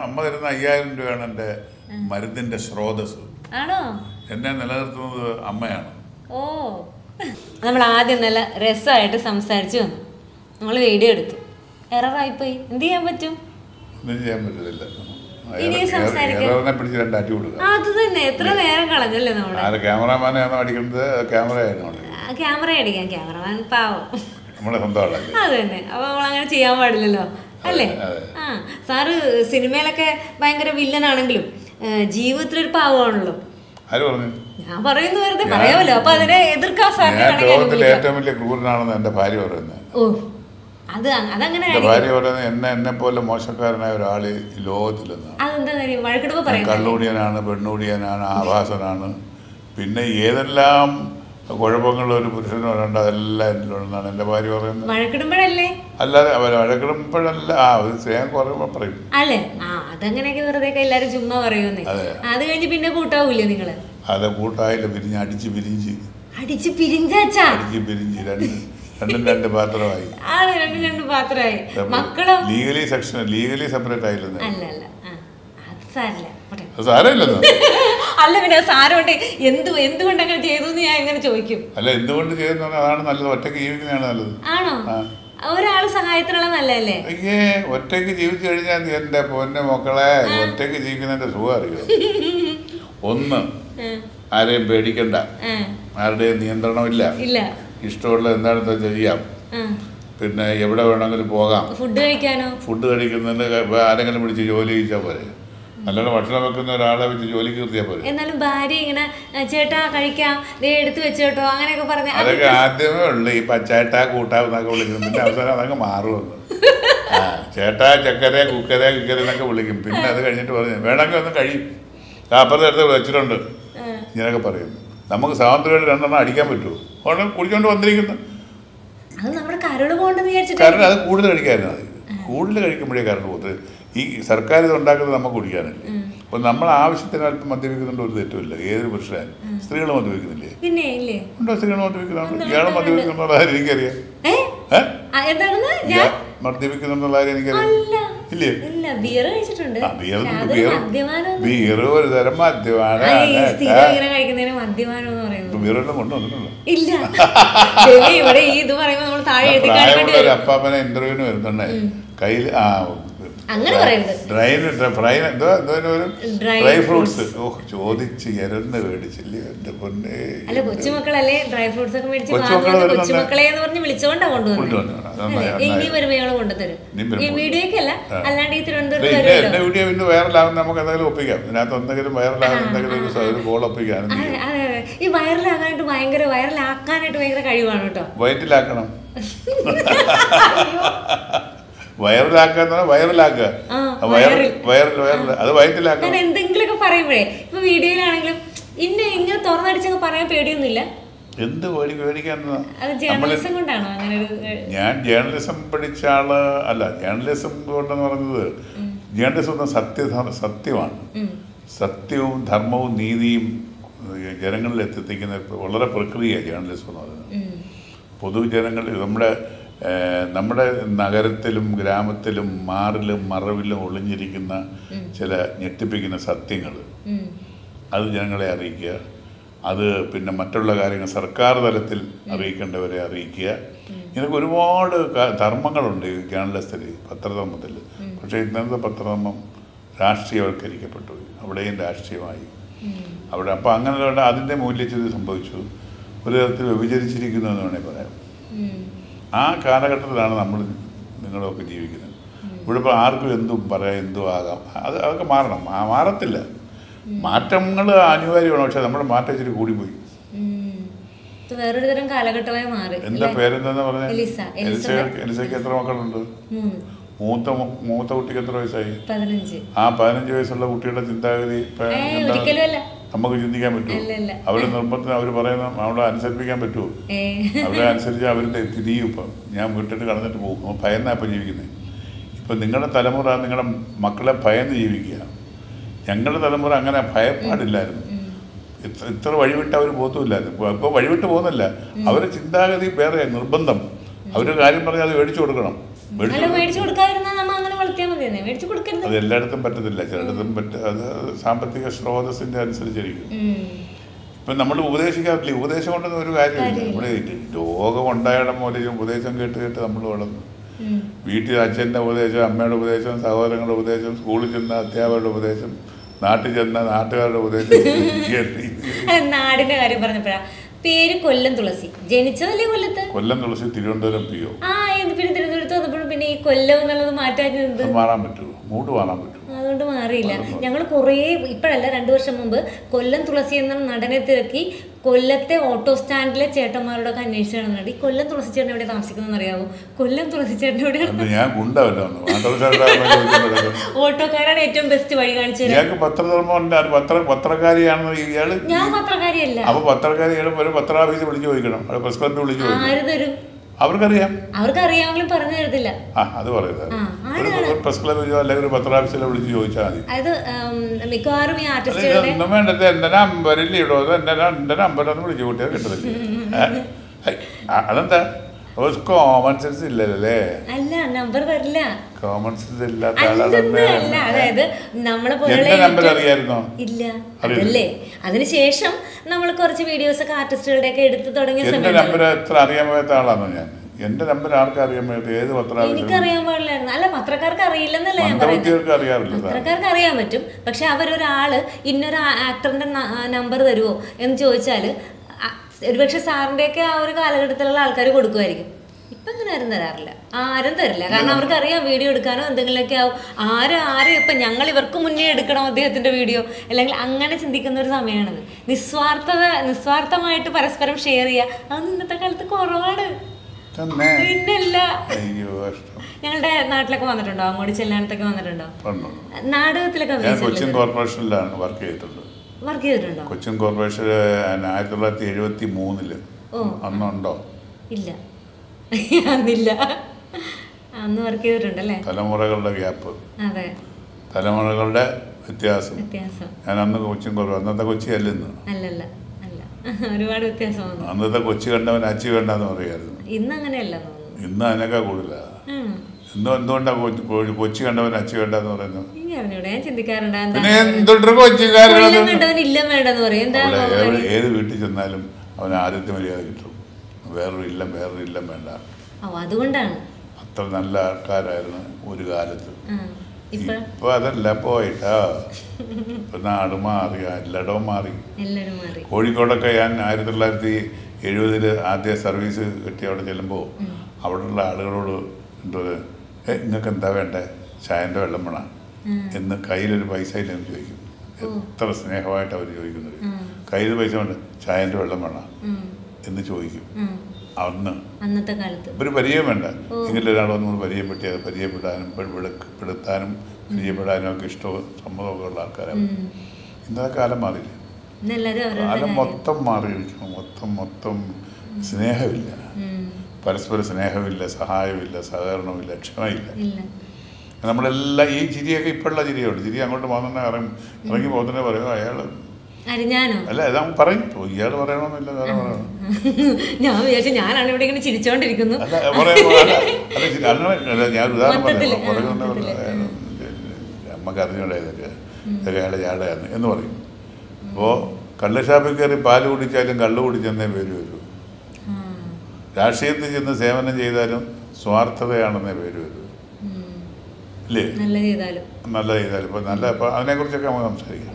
അമ്മ തരുന്ന 5000 രൂപയാണ് എൻ്റെ മരുന്നിൻ്റെ സ്രോതസ്. ആണോ? എന്നെ നിലനിർത്തുന്നത് അമ്മയാണ്. ഓ, നമ്മൾ ആദ്യം നല്ല രസമായിട്ട് സംസാരിച്ചു വന്നു, നമ്മൾ വീഡിയോ എടുത്തു, എററായിപ്പോയി, എന്ത് ചെയ്യാൻ പറ്റും? ഒന്നും ചെയ്യാൻ പറ്റത്തില്ല. പിടിച്ച് 2 അടി കൊടുക്കുക. അത് തന്നെ, എത്ര നേരം കളഞ്ഞല്ലേ നമ്മുടെ ക്യാമറമാനെ അടിക്കുന്നത്. ക്യാമറ അടിക്കാൻ ക്യാമറമാൻ പാവം, നമ്മുടെ സ്വന്തം ആളല്ലേ. അത് തന്നെ. അപ്പൊ നമ്മളങ്ങനെ ചെയ്യാൻ പാടില്ലല്ലോ അല്ലേ? ആ, സാറ് സിനിമയിലൊക്കെ ഭയങ്കര വില്ലനാണെങ്കിലും ജീവിതത്തിലൊരു പാവമാണല്ലോ. ആര് പറഞ്ഞു? ഞാൻ പറയുന്നു, വെറുതെ പറയാമല്ലോ. അപ്പൊ അതിനെ എതിർക്കാൻ സാറിന് ഏറ്റവും വലിയ ക്രൂരനാണെന്ന് എന്റെ ഭാര്യ പറയുന്നത്. ഓ, അതങ്ങനെ ഭാര്യ പറയുന്നത് എന്നെ പോലെ മോശക്കാരനായ ഒരാള് ഈ ലോകത്തിലെന്നാണ്. അതെന്താ കാര്യം? വഴക്കിടുമ്പോ പറയാം കള്ളുകൂടിയനാണ്, പെണ്ണുകൂടിയനാണ്, ആഭാസനാണ്, പിന്നെ ഏതെല്ലാം കുഴപ്പങ്ങൾ ഒരു പുരുഷന് വരണ്ട അതെല്ലാം എന്നിലുണ്ടെന്നാണ് എന്റെ ഭാര്യ പറയുന്നത്. വഴക്കിടുമ്പോഴല്ലേ? അല്ലാതെ വഴക്കിടുമ്പോഴല്ല, സ്നേഹം കുറയുമ്പോ പറയും അല്ലേ? ആ, അതങ്ങനെയൊക്കെ വെറുതെ എല്ലാരും ചുമ്മാ പറയുന്നേ. അത് കഴിഞ്ഞ് പിന്നെ കൂട്ടാവൂല്ലേ നിങ്ങള്? അതെ, കൂട്ടായില്ല, അടിച്ച് പിരിഞ്ചാച്ചാ രണ്ടും 2 പാത്രമായി. രണ്ടും പാത്രമായി. മക്കളോ? ലീഗലി സെപ്പറേറ്റ് ആയില്ലെന്ന്. അല്ല, അത് സാരില്ല. സാരമില്ലെന്നോ? അല്ല, പിന്നെ സാരമുണ്ട്. എന്തുകൊണ്ട് അങ്ങനെ ചെയ്തു എന്ന് ഞാൻ എങ്ങനെ ചോദിക്കും? അല്ല, എന്തുകൊണ്ട് ചെയ്യുന്ന അതാണ് നല്ലത്. ഒറ്റയ്ക്ക് ജീവിക്കുന്നതാണ് നല്ലത്. ആണോ? ഒരാള് സഹായത്തിനുള്ള നല്ലതല്ലേ? അയ്യേ, ഒറ്റയ്ക്ക് ജീവിച്ചു കഴിഞ്ഞാൽ എന്റെ പൊന്നെ മക്കളെ, ഒറ്റയ്ക്ക് ജീവിക്കുന്നതിന്റെ സുഖം അറിയാം. ഒന്ന്, ആരെയും പേടിക്കണ്ട, ആരുടെയും നിയന്ത്രണമില്ല, ഇഷ്ടമുള്ള എന്താണെന്ന് ചെയ്യാം, പിന്നെ എവിടെ വേണമെങ്കിലും പോകാം. ഫുഡ് കഴിക്കുന്നതിന് ആരെങ്കിലും വിളിച്ച് ജോലി ചെയ്യിച്ചാൽ പോരെ. നല്ലോണം ഭക്ഷണം വെക്കുന്ന ഒരാളെ വെച്ച് ജോലിക്ക് നിർത്തിയാൽ പോലെ. എന്നാലും ഭാര്യ ഇങ്ങനെ ചേട്ടാ കഴിക്കാം, എടുത്തു വെച്ചോട്ടോ അങ്ങനെയൊക്കെ പറഞ്ഞ അതൊക്കെ ആദ്യമേ ഉള്ളു. ഈ പച്ചേട്ടാ കൂട്ടാന്നൊക്കെ വിളിക്കും, പിന്നെ അവസാനം അതങ്ങ് മാറുമെന്ന്. ചേട്ടാ ചക്കര കുക്കര എന്നൊക്കെ വിളിക്കും. പിന്നെ അത് കഴിഞ്ഞിട്ട് പറഞ്ഞു വേണമെങ്കിൽ ഒന്ന് കഴിയും, അപ്പുറത്തെ അടുത്ത് വെച്ചിട്ടുണ്ട് ഇങ്ങനെയൊക്കെ പറയും. നമുക്ക് സ്വാതന്ത്ര്യമായിട്ട് 2 എണ്ണം അടിക്കാൻ പറ്റുമോ? ഉടനെ കുടിച്ചോണ്ട് വന്നിരിക്കുന്നു. കരണ്ട് അത് കൂടുതൽ കഴിക്കായിരുന്നു. അത് കൂടുതൽ കഴിക്കുമ്പോഴേ കരണ്ട് പോകുന്നത്. ഈ സർക്കാർ ഇത് ഉണ്ടാക്കുന്നത് നമുക്ക് കുടിക്കാനല്ലേ. അപ്പോൾ നമ്മൾ ആവശ്യത്തിന് അല്പം മദ്യപിക്കുന്നുണ്ട്, ഒരു തെറ്റുമില്ല. ഏതൊരു പുരുഷനും. സ്ത്രീകൾ മദ്യപിക്കുന്നില്ലേ? ഉണ്ടോ? സ്ത്രീകൾ മദ്യപിക്കുന്നുണ്ട്. ഇയാൾ മദ്യപിക്കുന്നുള്ള കാര്യം എനിക്കറിയാം. മദ്യപിക്കുന്നുള്ള കാര്യം എനിക്കറിയാം. ഇല്ലേ? ബിയർ ഒരു തരം മദ്യമാണ്. ബിയറെല്ലാം കൊണ്ടുവന്നിട്ടുണ്ടോ? പ്രായമുള്ള ഒരു അപ്പാപ്പനെ ഇന്റർവ്യൂവിന് വരുന്നുണ്ടേ, കയ്യിൽ ഡ്രൈ ഫ്രൂട്ട്സ് ചോദിച്ച് എരന്ന് മേടിച്ചില്ലേ എന്റെ പൊന്നെ. കൊച്ചുമക്കളല്ലേ ഡ്രൈ ഫ്രൂട്ട്സ് ഒക്കെ മേടിച്ച് കൊച്ചുമക്കളെ എന്ന് വിളിച്ചോണ്ടാ കൊണ്ടുവന്നു. എന്റെ വീഡിയോ പിന്നെ വൈറലാകും, നമുക്ക് എന്തെങ്കിലും ഒപ്പിക്കാം. ഇതിനകത്ത് എന്തെങ്കിലും വൈറലാകും, എന്തെങ്കിലും ഒരു ഗോൾ ഒപ്പിക്കാം. ഈ വൈറലാകാനായിട്ട് വൈറലാക്കാനായിട്ട് ഭയങ്കര കഴിവാണ് കേട്ടോ. വയറ്റിലാക്കണം. വൈറലാക്കുക അത് വയറ്റിലാക്കുക. എന്തെങ്കിലുമൊക്കെ പറയുമ്പോഴേ ഇപ്പൊ വീഡിയോയിലാണെങ്കിലും ഇങ്ങനെ തുറന്നടിച്ചൊക്കെ പറയാൻ പേടിയൊന്നുമില്ല. എന്ത് പേടിക്കാൻ? ഞാൻ ജേർണലിസം പഠിച്ച ആള് അല്ല. ജേർണലിസം കൊണ്ടെന്ന് പറഞ്ഞത്, ജേർണലിസം സത്യമാണ്. സത്യവും ധർമ്മവും നീതിയും ജനങ്ങളിൽ എത്തിക്കുന്ന വളരെ പ്രക്രിയ ജേർണലിസം എന്ന് പറയുന്നത്. പൊതുജനങ്ങൾ നമ്മുടെ നഗരത്തിലും ഗ്രാമത്തിലും മാറിലും മറവിലും ഒളിഞ്ഞിരിക്കുന്ന ചില ഞെട്ടിപ്പിക്കുന്ന സത്യങ്ങൾ അത് ജനങ്ങളെ അറിയിക്കുക. അത് പിന്നെ മറ്റുള്ള കാര്യങ്ങൾ സർക്കാർ തലത്തിൽ അറിയിക്കേണ്ടവരെ അറിയിക്കുക. ഇങ്ങനെയൊക്കെ ഒരുപാട് ധർമ്മങ്ങളുണ്ട് ഈ ജേർണലിസ്റ്റിൽ, പത്രധർമ്മത്തിൽ. പക്ഷേ ഇന്നത്തെ പത്രധർമ്മം രാഷ്ട്രീയവൽക്കരിക്കപ്പെട്ടു, അവിടെയും രാഷ്ട്രീയമായി അവിടെ. അപ്പോൾ അങ്ങനെയുള്ള അതിൻ്റെ മൂല്യച്യുതി സംഭവിച്ചു, ഒരു തരത്തിൽ വ്യഭിചരിച്ചിരിക്കുന്നു എന്ന് വേണമെങ്കിൽ പറയാം. ആ കാലഘട്ടത്തിലാണ് നിങ്ങളൊക്കെ ജീവിക്കുന്നത്. ഇവിടെ ഇപ്പോൾ ആർക്കും എന്തും പറയാം, എന്തും ആകാം. അതൊക്കെ മാറണം. മാറത്തില്ല. മാറ്റങ്ങൾ അനിവാര്യമാണ്. പക്ഷെ നമ്മുടെ മാറ്റം ഇച്ചിരി കൂടിപ്പോയി. എന്താ പേരെന്താന്ന് പറഞ്ഞ? എലിസയ്ക്ക് എത്ര മക്കളുണ്ട്? മൂത്ത കുട്ടിക്ക് എത്ര വയസ്സായി? 15 വയസ്സുള്ള കുട്ടിയുടെ ചിന്താഗതി നമുക്ക് ചിന്തിക്കാൻ പറ്റുമോ? അവരുടെ നിർബന്ധത്തിന് അവർ പറയുന്ന അവളെ അനുസരിപ്പിക്കാൻ പറ്റുമോ? അവരെ അനുസരിച്ച് അവരുടെ തിരിയും. ഇപ്പം ഞാൻ വിട്ടിട്ട് കളഞ്ഞിട്ട് പോകും. ഭയന്നാ ഇപ്പം ജീവിക്കുന്നത്. ഇപ്പം നിങ്ങളുടെ തലമുറ നിങ്ങളുടെ മക്കളെ ഭയന്ന് ജീവിക്കുക. ഞങ്ങളുടെ തലമുറ അങ്ങനെ ഭയപ്പാടില്ലായിരുന്നു. ഇത്ര വഴിവിട്ട് അവർ പോത്തുമില്ലായിരുന്നു. ഇപ്പോൾ വഴിവിട്ട് പോകുന്നില്ല. അവരുടെ ചിന്താഗതി വേറെ, നിർബന്ധം. അവരൊരു കാര്യം പറഞ്ഞാൽ അത് മേടിച്ചു കൊടുക്കണം. വളർത്തിയാൽ മതി, മേടിച്ചു കൊടുക്കരുത്. അത് എല്ലായിടത്തും പറ്റത്തില്ല, ചിലയിടത്തും അത് സാമ്പത്തിക സ്രോതസ്സിന്റെ അനുസരിച്ചിരിക്കും. ഇപ്പം നമ്മൾ ഉപദേശിക്കാറില്ല, ഉപദേശം കൊണ്ടൊന്നും ഒരു കാര്യമില്ല. നമ്മുടെ രോഗം ഉണ്ടായിടം പോലെ ഉപദേശം കേട്ട് കേട്ട് നമ്മൾ വളർന്നു. വീട്ടിൽ അച്ഛൻ്റെ ഉപദേശം, അമ്മയുടെ ഉപദേശം, സഹോദരങ്ങളുടെ ഉപദേശം, സ്കൂളിൽ ചെന്ന അധ്യാപകരുടെ ഉപദേശം, നാട്ടിൽ ചെന്ന നാട്ടുകാരുടെ ഉപദേശം. നാടിന്റെ കാര്യം പറഞ്ഞപ്പോഴാ പേര് കൊല്ലം തുളസി, ജനിച്ചതല്ലേ കൊല്ലത്ത്? കൊല്ലം തുളസി തിരുവനന്തപുരം പിയോ. പിന്നെ തിരുവനന്തപുരത്ത് വന്നപ്പോഴും പിന്നെ ഈ കൊല്ലം എന്നുള്ളത് മാറ്റാൻ മാറാൻ പറ്റുമോ? മൂട് മാറാൻ പറ്റുമോ? അതുകൊണ്ട് മാറിയില്ല. ഞങ്ങൾ കുറേ, ഇപ്പോഴല്ല 2 വർഷം മുമ്പ് കൊല്ലം തുളസി എന്ന നടനെ തിരക്കി കൊല്ലത്തെ ഓട്ടോ സ്റ്റാൻഡിലെ ചേട്ടന്മാരോടൊക്കെ അന്വേഷിച്ച് നടന്നിട്ട് ഈ കൊല്ലം തുളസി ചേട്ടൻ എവിടെ താമസിക്കുന്നതെന്ന് അറിയാവോ? കൊല്ലം തുളസി ചേട്ടൻ എവിടെയാണ്? ഓട്ടോക്കാരാണ് ഏറ്റവും ബെസ്റ്റ് വഴി കാണിച്ചത്. പത്രക്കാരിയാണെന്ന് ഇയാള്. ഞാൻ പത്രക്കാരിയല്ല. അപ്പൊ പത്രക്കാരി പത്രാഫീസ് വിളിച്ചു ചോദിക്കണം, പ്രസ് ക്ലബിൽ വിളിച്ചു ചോദിക്കണം. ആര് തരും? അവർക്കറിയാമെങ്കിലും പറഞ്ഞു തരത്തില്ല. അത് പറയുന്നത് പ്രസ് ക്ലബിലോ അല്ലെങ്കിൽ ഒരു പത്രാഫീസിലോ വിളിച്ച് ചോദിച്ചാൽ മതി. അത് മിക്കവാറും ഈ ആർട്ടിസ്റ്റുകളുടെ ഒന്നും വേണ്ടത് എന്റെ നമ്പറിൽ ഇടോ, എന്റെ നമ്പറൊന്നും വിളിച്ചു കൂട്ടിയാൽ കിട്ടത്തില്ല. അതെന്താ? കോമൺ സെൻസ് ഇല്ലല്ലേ? അല്ല, നമ്പർ തരില്ല. കോമൺ സെൻസ് ഇല്ലാത്ത അതായത് നമ്മളെ നമ്പർ അറിയായിരുന്നോ? ഇല്ല. അതല്ലേ അതിനുശേഷം നമ്മൾ കുറച്ച് വീഡിയോസ് ഒക്കെ ആർട്ടിസ്റ്റുകളുടെ ഒക്കെ എടുത്ത് തുടങ്ങിയ എന്റെ നമ്പർ എത്ര അറിയാൻ പറ്റാത്ത ആളാണോ ഞാൻ? എന്റെ നമ്പർ ആർക്കും അറിയാൻ പറ്റും? ഏത് പത്രം? എനിക്കറിയാൻ പാടില്ലായിരുന്നു. അല്ല, പത്രക്കാർക്ക് അറിയില്ലെന്നല്ല ഞാൻ പറയുന്നത്. പത്രക്കാർക്ക് അറിയാൻ പറ്റും. പക്ഷെ അവരൊരാള് ഇന്നൊരു ആക്ടറിന്റെ നമ്പർ തരുമോ എന്ന് ചോദിച്ചാൽ ഒരുപക്ഷെ സാറിൻ്റെയൊക്കെ ആ ഒരു കാലഘട്ടത്തിലുള്ള ആൾക്കാർ കൊടുക്കുമായിരിക്കും. ഇപ്പം അങ്ങനെ ആരും തരാറില്ല, ആരും തരില്ല. കാരണം അവർക്കറിയാം വീഡിയോ എടുക്കാനോ എന്തെങ്കിലുമൊക്കെ ആവും. ആരും ഇപ്പം ഞങ്ങൾ ഇവർക്ക് മുന്നേ എടുക്കണം അദ്ദേഹത്തിൻ്റെ വീഡിയോ, അല്ലെങ്കിൽ അങ്ങനെ ചിന്തിക്കുന്ന ഒരു സമയമാണത്. നിസ്വാർത്ഥമായിട്ട് പരസ്പരം ഷെയർ ചെയ്യുക, അതൊന്നും ഇന്നത്തെ കാലത്ത് കുറവാണ്. പിന്നല്ല, ഞങ്ങളുടെ നാട്ടിലൊക്കെ വന്നിട്ടുണ്ടോ? അങ്ങോട്ട് ചെല്ലാനത്തൊക്കെ വന്നിട്ടുണ്ടോ? നാടകത്തിലൊക്കെ കൊച്ചിൻ കോർപ്പറേഷനിലാണ് വർക്ക് ചെയ്തിട്ടുണ്ടോ? കൊച്ചിൻ കോർപ്പറേഷൻ 1973 അന്നുണ്ടോ? ഇല്ല, അന്നില്ല. അന്ന് വർക്ക് ചെയ്തിട്ടുണ്ടല്ലേ? തലമുറകളുടെ ഗ്യാപ്പ്, അതെ, തലമുറകളുടെ വ്യത്യാസം. ഞാൻ അന്ന് കൊച്ചിൻ കോർപ്പറേഷൻ, അന്നത്തെ കൊച്ചി അല്ലെന്ന്. അല്ല, ഒരുപാട് വ്യത്യാസമാണ്. അന്നത്തെ കൊച്ചി കണ്ടവൻ അച്ചി വേണ്ടെന്ന് പറയായിരുന്നു. ഇന്ന് അങ്ങനെയല്ല, ഇന്ന് അതിനൊക്കെ കൂടുതലാ. ഇന്ന് എന്തുകൊണ്ടാണ് കൊച്ചി കണ്ടവൻ അച്ചി വേണ്ടെന്ന് പറയുന്നത്? ഏത് വീട്ടിൽ ചെന്നാലും അവന് ആദ്യത്തെ മര്യാദ കിട്ടും. വേറൊരു ഇല്ലം വേണ്ട. അതുകൊണ്ടാണ് അത്ര നല്ല ആൾക്കാരായിരുന്നു ഒരു കാലത്ത്. ഇപ്പൊ അതല്ല, പോയിട്ടാ. ഇപ്പൊ നാട് മാറി, എല്ലായിടവും മാറി. കോഴിക്കോടൊക്കെ ഞാൻ 1970 ആദ്യ സർവീസ് കിട്ടി അവിടെ ചെല്ലുമ്പോൾ അവിടെയുള്ള ആളുകളോട് എന്തോ, നിങ്ങൾക്ക് എന്താ വേണ്ടേ? ചായൻ്റെ വെള്ളം വേണം എന്ന് കയ്യിലൊരു പൈസ ഇല്ലെന്ന് ചോദിക്കും. എത്ര സ്നേഹമായിട്ട് അവർ ചോദിക്കുന്നത്. കയ്യിൽ പൈസ വേണ്ട, ചായൻ്റെ വെള്ളം വേണം എന്ന് ചോദിക്കും. അന്നത്തെ കാലത്ത് ഒരു പരിചയം വേണ്ട, എങ്കിലും ഒരാളൊന്നും പരിചയപ്പെട്ടിയത് പരിചയപ്പെടാനും പെടുത്താനും പരിചയപ്പെടാനും ഒക്കെ ഇഷ്ടവും സമ്മതമൊക്കെ ഉള്ള ആൾക്കാരാണ്. ഇന്നത്തെ കാലം മാറിയില്ല, കാലം മൊത്തം മാറിയിരിക്കണം. മൊത്തം സ്നേഹമില്ല, പരസ്പര സ്നേഹമില്ല, സഹായമില്ല, സഹകരണമില്ല, ക്ഷമയില്ല. നമ്മളെല്ലാം ഈ ചിരിയൊക്കെ ഇപ്പോഴുള്ള ചിരിയുണ്ട്. ചിരി അങ്ങോട്ട് പോകുന്ന ഇറങ്ങി പോകുന്നതിനെ പറയും അയാൾ അല്ല, ഇതാ പറയും. ഇയാൾ പറയണമെന്നില്ല, വേറെ പറയണം. ഞാൻ വിചാരിച്ചു ഞാനാണ് ഇവിടെ ഇങ്ങനെ ചിരിച്ചോണ്ടിരിക്കുന്നു. ഞാൻ ഉദാഹരണം പറയുന്നത് നമുക്ക് അറിഞ്ഞൂടെ ഇതൊക്കെ അയാളെ ചാടയാണ് എന്ന് പറയും. അപ്പോൾ കള്ളുഷാപ്പിൽ കയറി പാല് കുടിച്ചാലും കള്ളു കുടിച്ചെന്നേ പേര് വരൂ. രാഷ്ട്രീയത്തിൽ ചെന്ന് സേവനം ചെയ്താലും സ്വാർത്ഥതയാണെന്നേ പേര് വരൂ. ഇല്ലേ? നല്ല ചെയ്താലും. ഇപ്പം അതിനെക്കുറിച്ചൊക്കെ നമുക്ക് സംസാരിക്കാം.